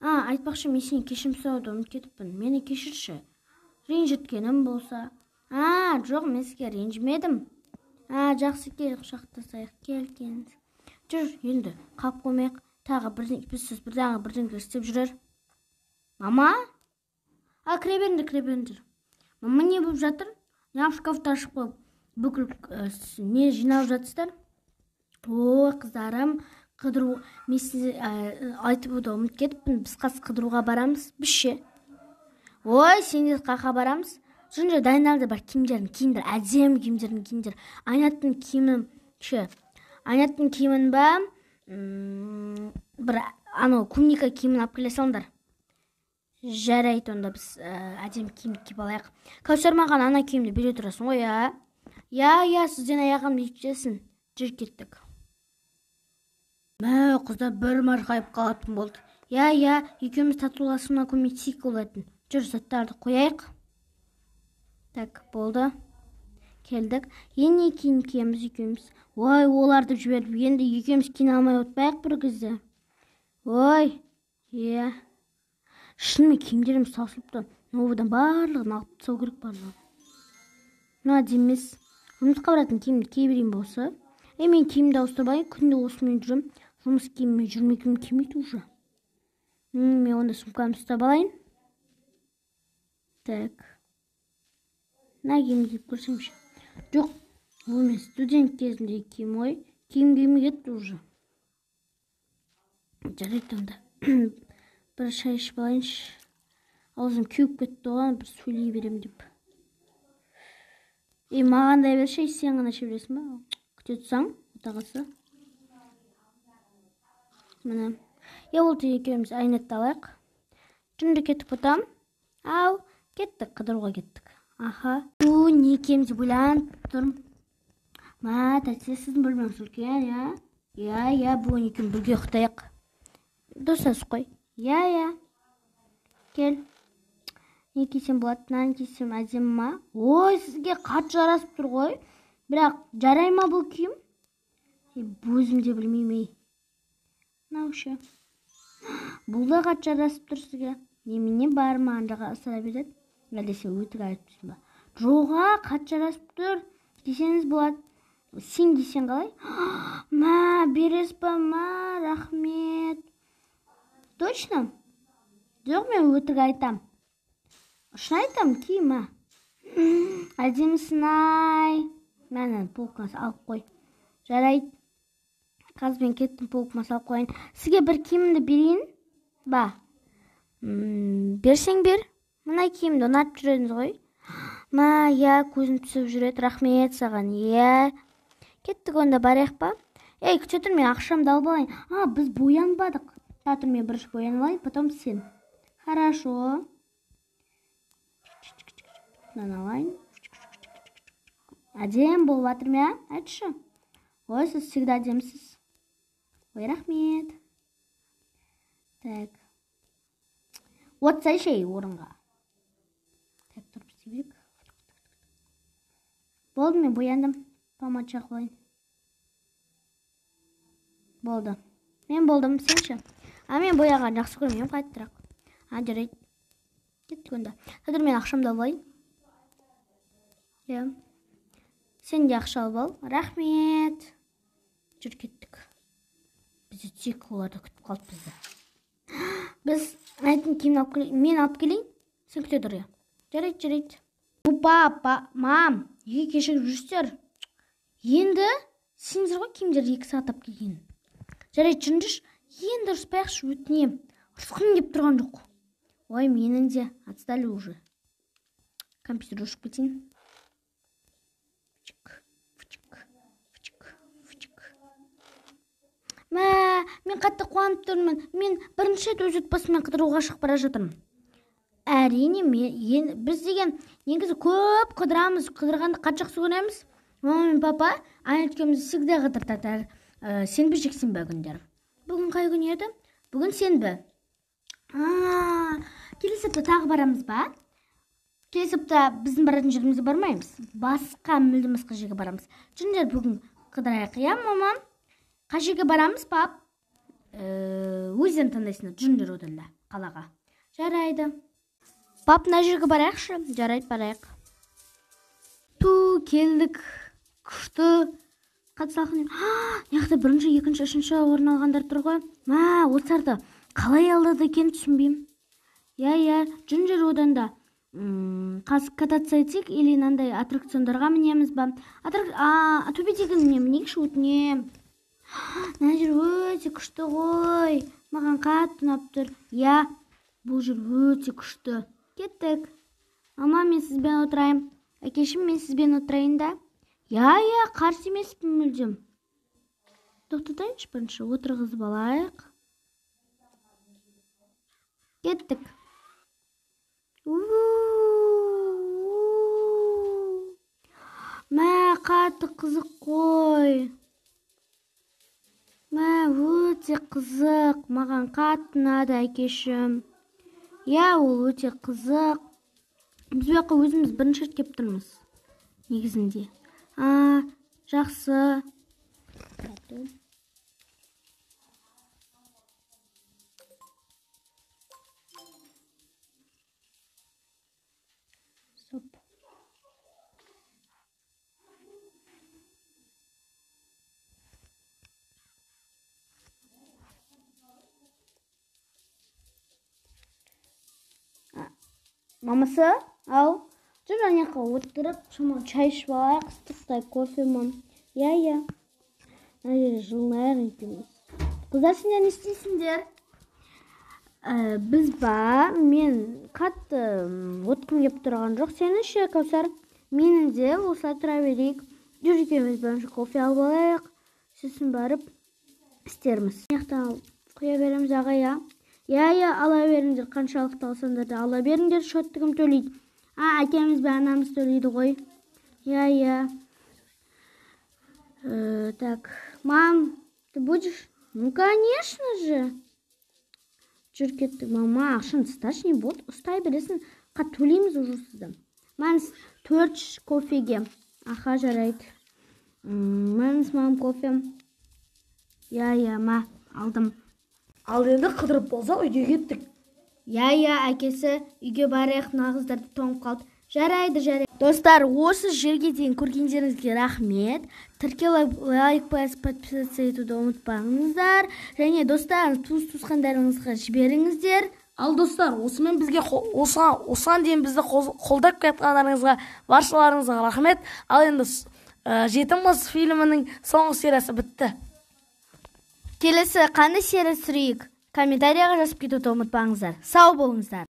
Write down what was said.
Айтпақшы, мен сені кешірім сұрауды ұмытып кетіппін. Мені кешірші. Ренжіткенім болса. Жоқ, мен сізге ренжімедім. Жақсы, кел, құшақтасайық. Кел. Жүр, енді қап қоймайық. Тағы бірдеңе істеп жүрер. Мама? Кіре беріңдер. Мама, не болып жатыр? Неғып шкафты ашып қойып, бүкіл не жинап жатсыздар? Қыздарым, қыдыру, мен сізге айтып өтіп ұмытып кетіппін. Біз қазір қыдыруға барамыз. Біз ше? Сендер қақа барамыз? Жүр, дайындалды, бар киімдерін киіндір, әдемі киімдерін киіндір. Айнаттың киімін ба, бір кумника киімін алып келе салыңдар. Жарайды, онда біз әдемі киімді киіп алайық. Кәусар, маған ана киімді бере тұрасың ғой, Я, сізден аяғымды ешкесін. Жүр, кеттік. Қыздар бір марқайып қалатын болды. Екеуміз татуласуына көмектесейік болатын. Жүр, заттарды қояйық. Так, болды. Келдік. Енді киім киеміз екеуміз. Оларды жіберіп, енді екеуміз киіне алмай отпайық бір кезде. Шынымен киімдерім сасылыпты. Одан барлығын алып тастау керек барлығын. Демес. Жұмысқа баратын киімді кие берейін болса. Мен киімді ауыстырбайын, күнде осымен жүрем. Жұмыс киіммен жүрмекім келмейді уже. Мен онда сумкамды ұстап алайын. Так. Киім киіп көрсемші. Жоқ, мен студент кезінде киім ғой. Киім киімі кетті уже. Жарайды онда. Бір шай ішіп алайыншы. Аузым кеуіп кетті оған, бір сөйлей берем деп. Маған да берші, сен ғана іше бересің ба? Күте тұрсаң, отағасы. Міне. Олты екеуміз Айнетті алайық. Жүнді кеттік бұтам. Кеттік, қыдыруға кеттік. Не екеуміз ойланып тұрмын. Тәтсе, сіздің бөлмеңіз үлкен, бүгін екеуміз бірге ұйықтайық. Дұрыс қой. Кел. Не кисем болады, мынаны кисем әдемі ма? Сізге қатты жарасып тұр ғой. Бірақ жарай ма бұл киім? Өзім де білмеймін. Ше. Бұл да қатты жарасып тұр сізге. Немене бар ма, анжаға ысыра береді? Әлдесе өтік айтыпсың ба? Жоға, қатты жарасып тұр. Кисеңіз болады. Сен кисең қалай? Берес па, рахмет. Точно? Жоқ, мен өтік айтам. Шын айтам, киім, Әдемісін, Мәні, полкаңыз алып қой. Жарайды. Қазбен кеттім, полкыма салып қойын. Сізге бір киімді берейін? Берсең бер. Мұнай киімді ұнатып жүредіңіз ғой. Көзім түсіп жүреді. Рахмет саған. Кеттік онда барайық па? Күте тұр, мен ақшамды алып алайын. Біз боянбадық. Тұр, мен бірінші боянып алайын, потом сен. Хорошо. Мынаны алайын. Әдем болып жатыр ма? Айтшы. Сіз всегда әдемсіз. Рахмет. Так. Отсайшы орынға. Так, тұрып істейік. Болды, мен бояндым. Помад жақылайын. Болды. Мен болдым, сенші. Мен бояған жақсы көрмеймін, қайттырақ. Жарайды. Кеттік онда. Тұр, мен ақшамды алайын. Сен де ақша алып ал. Рахмет. Жүр, кеттік. Бізде тек оларды күтіп қалып бізді. Біз айтын киімін алып келейін. Мен алып келейін. Сен күте тұр, Жарайды. Мам, еге кешігіп жүрістер. Енді сендер ғой киімдерді 2 сағат алып келген. Жарайды, жүріндіш. Енді ұрыспайықшы, өтінем. Ұрысқым кеп тұрған жоқ. Менің де отстали уже. Компьютер ұшып кетейін. Мен қатты қуанып тұрмын. Мен бірінші рет өз отбасыммен қыдыруға шығып бара жатырмын. Әрине, біз деген негізі көп қыдырамыз. Қыдырғанды қатты жақсы көреміз. Мама мен папа Айнеткемізді всегда қыдыртады. Сенбі жексенбі күндері. Бүгін қай күн еді? Бүгін сенбі. Келесі апта тағы барамыз ба? Келесі апта біздің баратын жерімізге бармаймыз. Басқа мүлдем басқа жерге барамыз. Жүндер бүгін қыдырайық, мамам? Қай жерге барамыз, пап? өзден таңдайсыңдар Джинджер одан да қалаға. Жарайды. Пап, мына жерге барайықшы. Жарайды, барайық. Келдік. Күшті. Қатысалқын. Яқты бірінші, екінші, үшінші орын алғандар тұр ғой. Осыларды қалай алдады екен түсінбеймін. Джинджер оданда кататься етсек, или нандай аттракциондарға мінеміз ба? Төбедегі мінейікші, өтінем. Мына жер өте күшті ғой. Маған қатты ұнап тұр. Бұл жер өте күшті. Кеттік. Мама, мен сізбен отырайын. Әкешім, мен сізбен отырайын да. Қарсы емеспін мүлдем. Тоқтатайыншы бірінші, отырғызып алайық. Кеттік. Қатты қызық қой. Өте қызық. Маған қатты ұнады, әкешім. Ол өте қызық. Біз бұяққа өзіміз бірінші рет келіп тұрмыз. Негізінде. Жақсы. Мамасы, ау, жүр жаңаққа отырып, шамал чай ішіп алайық, ыстықтай кофе мам. Мына жерде жылынайық екеуміз. Қыздар, сендер не істейсіңдер? Біз мен қатты отқым кеп тұрған жоқ. Сені ше, Кәусар, менің де осылай тұра берейік. Жүр екеуміз бірінші кофе алып алайық. Сосын барып істерміз. Яқтан құя береміз аға, ала беріңдер, қаншалықты алсаңдар да ала беріңдер, шоттығым төлейді. Әкеміз бен анамыз төлейді ғой. Так, мам, ты будешь? Ну, конечно же. Жүр кеттік, мама, ақшын ұсташы, не болды? Ұстай бересің, төлейміз уже сізді. Мәніз 4 кофеге. Жарайды. Мәніз, мам, кофе. Алдым. Ал енді қыдырып болса, үйге кеттік. Әкесі, үйге барайық, нағыздарды тоңып қалды. Жарайды. Достар, осы жерге дейін көргендеріңізге рахмет. Тіркеліп, лайк басып, подписаться етуді ұмытпаңыздар. Және достар, туыс-туысқандарыңызға жіберіңіздер. Ал достар, осымен бізге осыған дейін бізді қолдап кетқандарыңызға, баршаларыңызға рахмет. Ал енді Жетім қыз фильмінің соңғы сериясы бітті. Келесі қандай серия түсірейік? Комментарияға жазып кетуді ұмытпаңыздар. Сау болыңыздар.